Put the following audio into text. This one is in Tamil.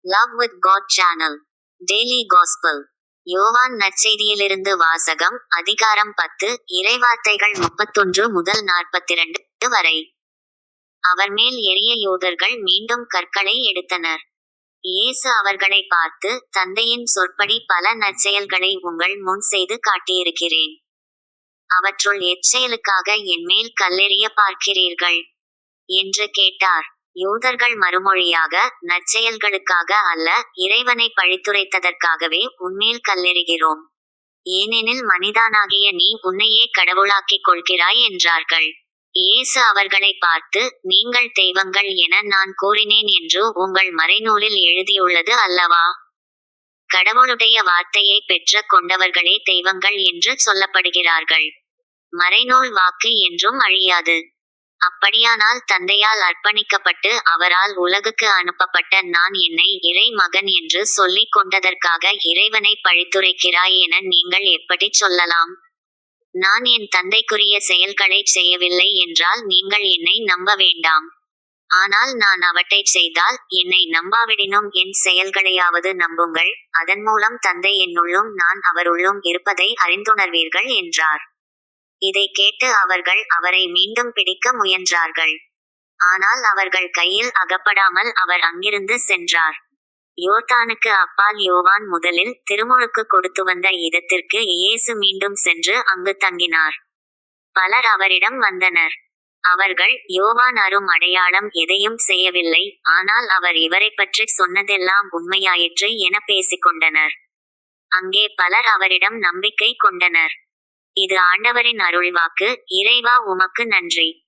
Love with God channel daily gospel யோவான் நற்செய்தியிலிருந்து வாசகம். அதிகாரம் 10, இறைவார்த்தைகள் 31 முதல் 42 வரை. அவர் மேல் எரிய யூதர்கள் மீண்டும் கற்களை எடுத்தனர். இயேசு அவர்களை பார்த்து, தந்தையின் சொற்படி பல நற்செயல்களை உங்கள் முன் செய்து காட்டியிருக்கிறேன். அவற்றுள் எச்செயலுக்காக என்மேல் கல்லெறிய பார்க்கிறீர்கள் என்று கேட்டார். யூதர்கள் மறுமொழியாக, நற்செயல்களுக்காக அல்ல, இறைவனை பழித்துரைத்ததற்காகவே உன்மேல் கல்லெறிகிறோம். ஏனெனில் மனிதனாகிய நீ உன்னையே கடவுளாக்கிக் கொள்கிறாய் என்றார்கள். இயேசு அவர்களை பார்த்து, நீங்கள் தெய்வங்கள் என நான் கூறினேன் என்று உங்கள் மறைநூலில் எழுதியுள்ளது அல்லவா? கடவுளுடைய வார்த்தையை பெற்ற கொண்டவர்களே தெய்வங்கள் என்று சொல்லப்படுகிறார்கள். மறைநூல் வாக்கு என்றும் அழியாது. அப்படியானால் தந்தையால் அர்ப்பணிக்கப்பட்டு அவரால் உலகுக்கு அனுப்பப்பட்ட நான் என்னை இறை மகன் என்று சொல்லிக் கொண்டதற்காக இறைவனை பழித்துரைக்கிறாய் என நீங்கள் எப்படிச் சொல்லலாம்? நான் என் தந்தைக்குரிய செயல்களைச் செய்யவில்லை என்றால் நீங்கள் என்னை நம்ப வேண்டாம். ஆனால் நான் அவற்றைச் செய்தால், என்னை நம்பாவிடினும் என் செயல்களையாவது நம்புங்கள், அதன் மூலம் தந்தை என்னுள்ளும் நான் அவருள்ளும் இருப்பதை அறிந்துணர்வீர்கள் என்றார். இதைக் கேட்டு அவர்கள் அவரை மீண்டும் பிடிக்க முயன்றார்கள். ஆனால் அவர்கள் கையில் அகப்படாமல் அவர் அங்கிருந்து சென்றார். யோர்தானுக்கு அப்பால் யோவான் முதலில் திருமுழுக்கு கொடுத்து வந்த இடத்திற்கு இயேசு மீண்டும் சென்று அங்கு தங்கினார். பலர் அவரிடம் வந்தனர். அவர்கள், யோவான் அரும் அடையாளம் எதையும் செய்யவில்லை, ஆனால் அவர் இவரைப் பற்றி சொன்னதெல்லாம் உண்மையாயிற்று என பேசிக்கொண்டனர். அங்கே பலர் அவரிடம் நம்பிக்கை கொண்டனர். இது ஆண்டவரின் அருள்வாக்கு. இறைவா, உமக்கு நன்றி.